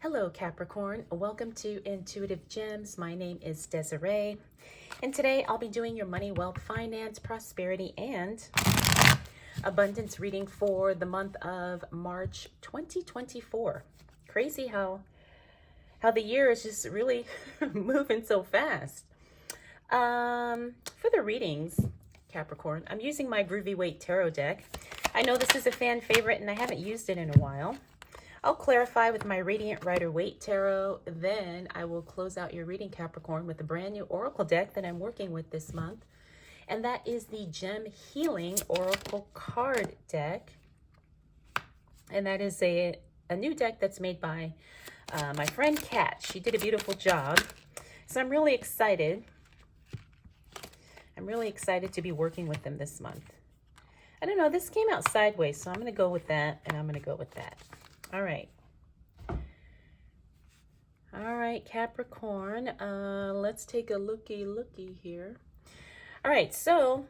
Hello Capricorn, welcome to Intuitive Gems. My name is Desiree, and today I'll be doing your money, wealth, finance, prosperity, and abundance reading for the month of March 2024. Crazy how the year is just really moving so fast. For the readings, Capricorn, I'm using my Groovy Waite tarot deck. I know this is a fan favorite and I haven't used it in a while. I'll clarify with my Radiant Rider Waite Tarot. Then I will close out your reading, Capricorn, with a brand new Oracle deck that I'm working with this month. And that is the Gem Healing Oracle Card deck. And that is a new deck that's made by my friend Kat. She did a beautiful job. So I'm really excited. I'm really excited to be working with them this month. I don't know, this came out sideways, so I'm going to go with that, and I'm going to go with that. All right. All right, Capricorn. Let's take a looky here. All right, so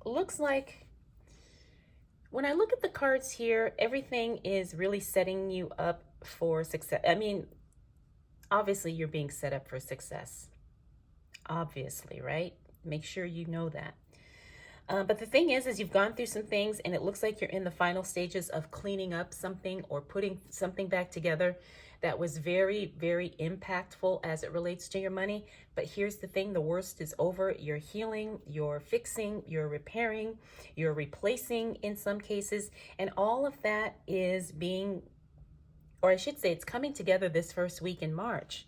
looks like when I look at the cards here, everything is really setting you up for success. I mean, obviously you're being set up for success. Obviously, right? Make sure you know that. But the thing is you've gone through some things and it looks like you're in the final stages of cleaning up something or putting something back together that was very, very impactful as it relates to your money. But here's the thing, the worst is over. You're healing, you're fixing, you're repairing, you're replacing in some cases. And all of that is being, or I should say it's coming together this first week in March.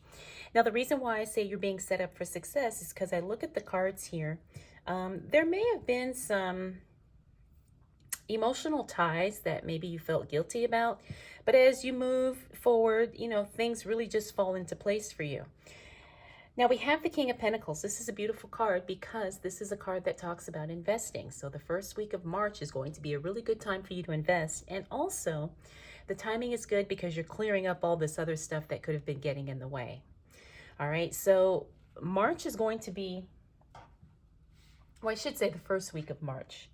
Now, the reason why I say you're being set up for success is because I look at the cards here. There may have been some emotional ties that maybe you felt guilty about, but as you move forward, you know, things really just fall into place for you. Now we have the King of Pentacles. This is a beautiful card because this is a card that talks about investing. So the first week of March is going to be a really good time for you to invest. And also the timing is good because you're clearing up all this other stuff that could have been getting in the way. All right, so March is going to be, well, I should say the first week of March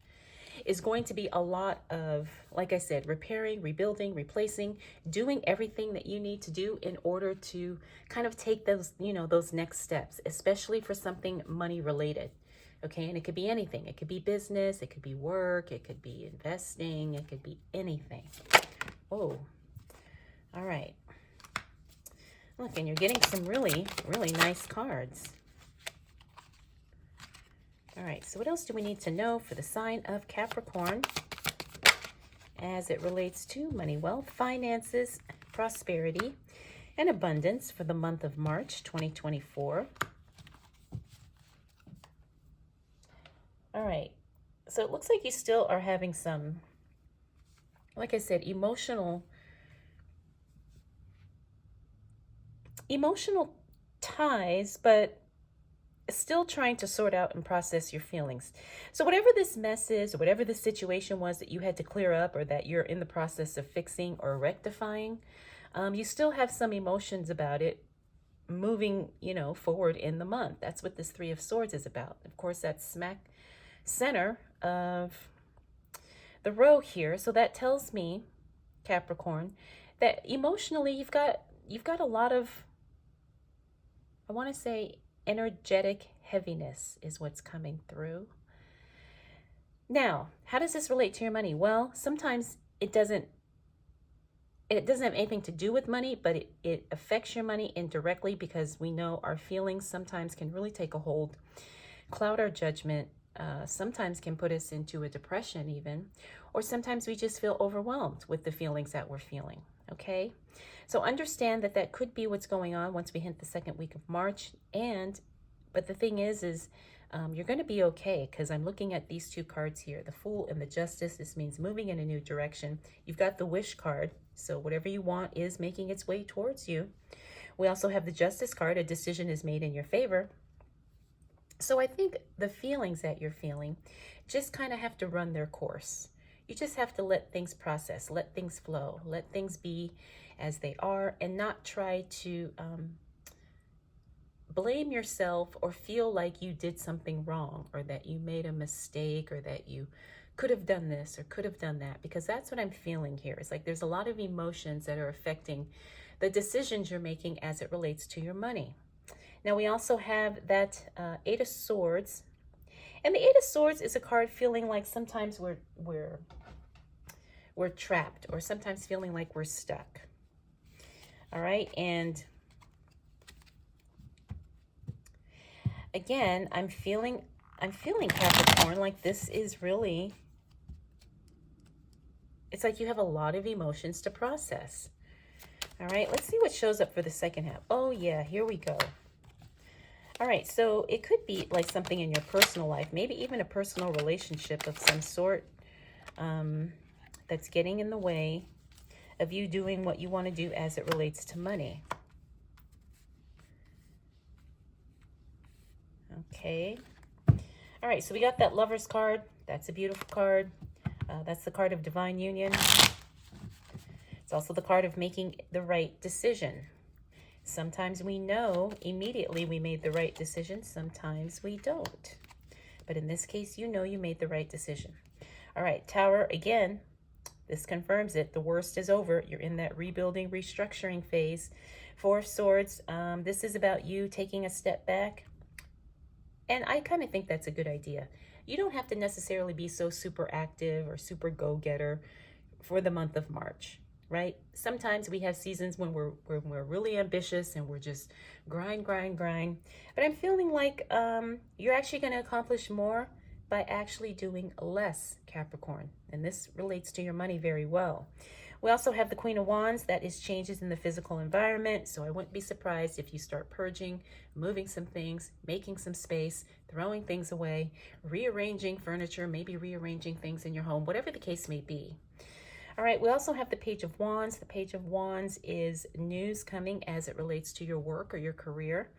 is going to be a lot of, like I said, repairing, rebuilding, replacing, doing everything that you need to do in order to kind of take those, you know, those next steps, especially for something money related. Okay, and it could be anything. It could be business, it could be work, it could be investing, it could be anything. Oh, all right. Look, and you're getting some really, really nice cards. All right, so what else do we need to know for the sign of Capricorn as it relates to money, wealth, finances, prosperity, and abundance for the month of March 2024? All right, so it looks like you still are having some, like I said, emotional ties, but still trying to sort out and process your feelings. So whatever this mess is, or whatever the situation was that you had to clear up or that you're in the process of fixing or rectifying, you still have some emotions about it moving, you know, forward in the month. That's what this Three of Swords is about. Of course, that's smack center of the row here. So that tells me, Capricorn, that emotionally you've got a lot of, I want to say, energetic heaviness is what's coming through. Now, how does this relate to your money? Well, sometimes it doesn't have anything to do with money, but it affects your money indirectly because we know our feelings sometimes can really take a hold, cloud our judgment, sometimes can put us into a depression even, or sometimes we just feel overwhelmed with the feelings that we're feeling. Okay, so understand that could be what's going on once we hit the second week of March. But the thing is you're going to be okay, because I'm looking at these two cards here, the Fool and the Justice. This means moving in a new direction. You've got the Wish card, so whatever you want is making its way towards you. We also have the Justice card. A decision is made in your favor. So I think the feelings that you're feeling just kind of have to run their course. You just have to let things process, let things flow, let things be as they are, and not try to blame yourself or feel like you did something wrong or that you made a mistake or that you could have done this or could have done that, because that's what I'm feeling here. It's like there's a lot of emotions that are affecting the decisions you're making as it relates to your money. Now we also have that Eight of Swords. And the Eight of Swords is a card feeling like sometimes we're trapped, or sometimes feeling like we're stuck. All right, and again, I'm feeling Capricorn, like this is really, it's like you have a lot of emotions to process. All right, let's see what shows up for the second half. Oh yeah, here we go. All right, so it could be like something in your personal life, maybe even a personal relationship of some sort that's getting in the way of you doing what you want to do as it relates to money. Okay. All right, so we got that Lover's card. That's a beautiful card. That's the card of divine union. It's also the card of making the right decision. Sometimes we know immediately we made the right decision. Sometimes we don't. But in this case, you know you made the right decision. All right, Tower, again, this confirms it. The worst is over. You're in that rebuilding, restructuring phase. Four of Swords, this is about you taking a step back. And I kind of think that's a good idea. You don't have to necessarily be so super active or super go-getter for the month of March, right? Sometimes we have seasons when we're really ambitious and we're just grind. But I'm feeling like you're actually going to accomplish more by actually doing less, Capricorn. And this relates to your money very well. We also have the Queen of Wands. That is changes in the physical environment. So I wouldn't be surprised if you start purging, moving some things, making some space, throwing things away, rearranging furniture, maybe rearranging things in your home, whatever the case may be. All right, we also have the Page of Wands. The Page of Wands is news coming as it relates to your work or your career.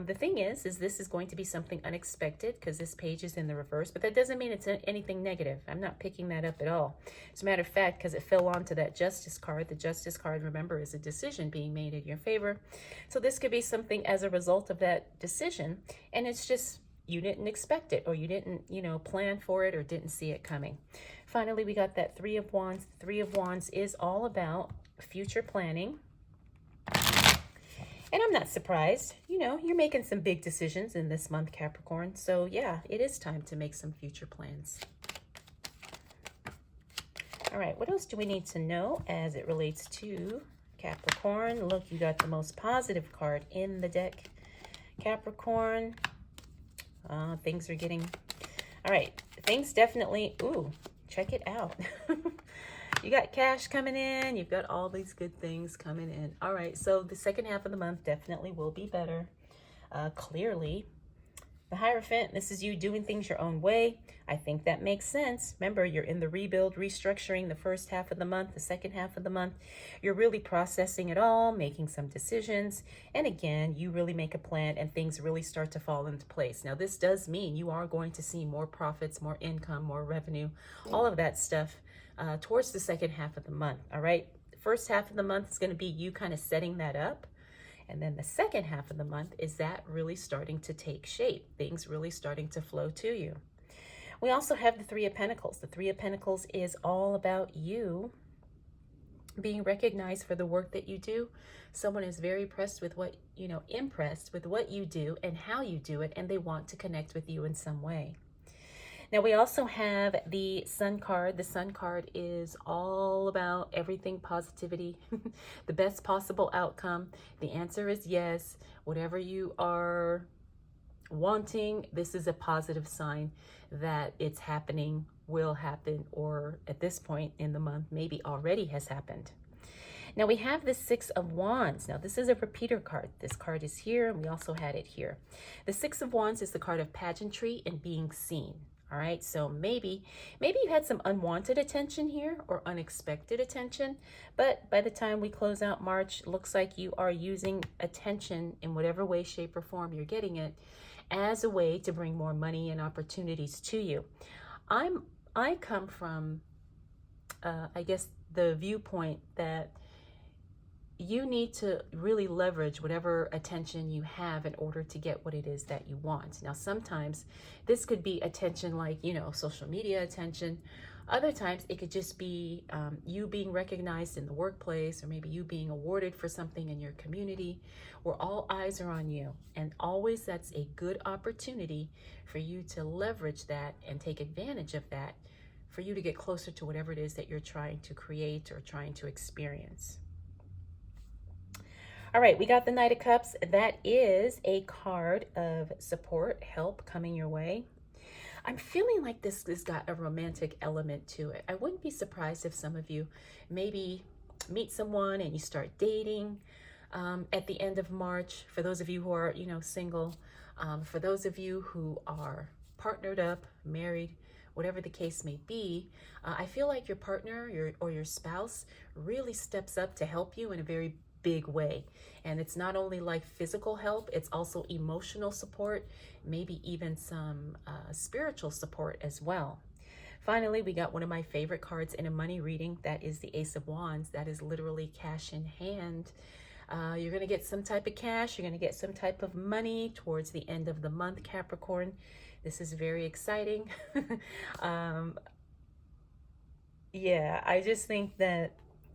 The thing is this is going to be something unexpected because this page is in the reverse, but that doesn't mean it's anything negative. I'm not picking that up at all. As a matter of fact, because it fell onto that Justice card. The Justice card, remember, is a decision being made in your favor. So this could be something as a result of that decision, and it's just you didn't expect it, or you didn't, plan for it, or didn't see it coming. Finally, we got that Three of Wands. The Three of Wands is all about future planning. And I'm not surprised, you're making some big decisions in this month, Capricorn. So yeah, it is time to make some future plans. All right, what else do we need to know as it relates to Capricorn? Look, you got the most positive card in the deck, Capricorn. Things are getting, all right, things definitely, ooh, check it out. You got cash coming in. You've got all these good things coming in. All right, so the second half of the month definitely will be better. Clearly, the Hierophant, this is you doing things your own way. I think that makes sense. Remember, you're in the rebuild, restructuring the first half of the month. The second half of the month, you're really processing it all, making some decisions. And again, you really make a plan and things really start to fall into place. Now, this does mean you are going to see more profits, more income, more revenue, all of that stuff towards the second half of the month. All right. The first half of the month is going to be you kind of setting that up. And then the second half of the month is that really starting to take shape, things really starting to flow to you. We also have the Three of Pentacles. The Three of Pentacles is all about you being recognized for the work that you do. Someone is very impressed with what you do and how you do it, and they want to connect with you in some way. Now, we also have the Sun card. The Sun card is all about everything positivity, the best possible outcome. The answer is yes. Whatever you are wanting, this is a positive sign that it's happening, will happen, or at this point in the month, maybe already has happened. Now, we have the Six of Wands. Now, this is a repeater card. This card is here, and we also had it here. The Six of Wands is the card of pageantry and being seen. All right, so maybe you had some unwanted attention here or unexpected attention, but by the time we close out March, looks like you are using attention in whatever way, shape, or form you're getting it as a way to bring more money and opportunities to you. I come from, I guess, the viewpoint that you need to really leverage whatever attention you have in order to get what it is that you want. Now, sometimes this could be attention like, social media attention. Other times it could just be you being recognized in the workplace, or maybe you being awarded for something in your community, where all eyes are on you. And always that's a good opportunity for you to leverage that and take advantage of that, for you to get closer to whatever it is that you're trying to create or trying to experience. All right, we got the Knight of Cups. That is a card of support, help coming your way. I'm feeling like this has got a romantic element to it. I wouldn't be surprised if some of you maybe meet someone and you start dating at the end of March. For those of you who are, single, for those of you who are partnered up, married, whatever the case may be, I feel like your partner or your spouse really steps up to help you in a very big way. And it's not only like physical help, it's also emotional support, maybe even some spiritual support as well. Finally, we got one of my favorite cards in a money reading. That is the Ace of Wands. That is literally cash in hand. You're going to get some type of cash. You're going to get some type of money towards the end of the month, Capricorn. This is very exciting. Yeah, I just think that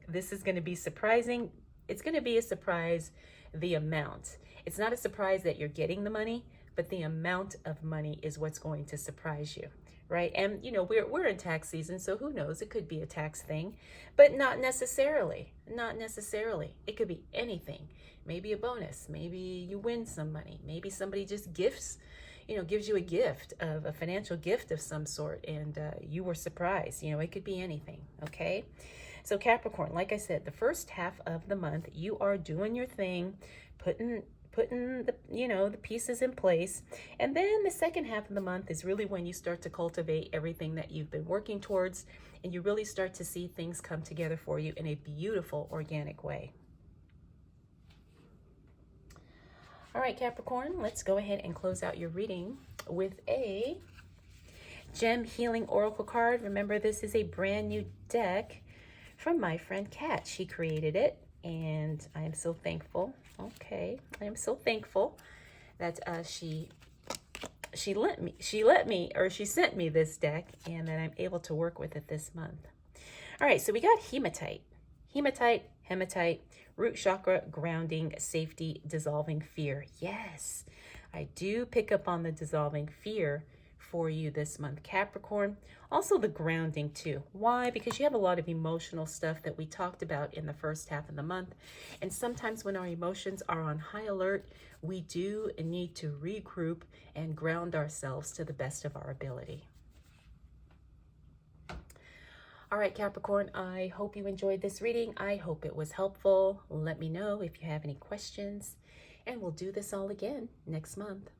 this is going to be surprising. It's going to be a surprise, the amount. It's not a surprise that you're getting the money, but the amount of money is what's going to surprise you, right? And, we're in tax season, so who knows? It could be a tax thing, but not necessarily. Not necessarily. It could be anything. Maybe a bonus. Maybe you win some money. Maybe somebody just gives you a gift, of a financial gift of some sort, and you were surprised. It could be anything, okay? So Capricorn, like I said, the first half of the month, you are doing your thing, putting the the pieces in place. And then the second half of the month is really when you start to cultivate everything that you've been working towards, and you really start to see things come together for you in a beautiful, organic way. All right, Capricorn, let's go ahead and close out your reading with a Gem Healing Oracle card. Remember, this is a brand new deck from my friend Kat. She created it, and I am so thankful. Okay, I am so thankful that she sent me this deck, and that I'm able to work with it this month. All right, so we got hematite, root chakra, grounding, safety, dissolving fear. Yes, I do pick up on the dissolving fear for you this month, Capricorn. Also the grounding too. Why? Because you have a lot of emotional stuff that we talked about in the first half of the month. And sometimes when our emotions are on high alert, we do need to regroup and ground ourselves to the best of our ability. All right, Capricorn, I hope you enjoyed this reading. I hope it was helpful. Let me know if you have any questions, and we'll do this all again next month.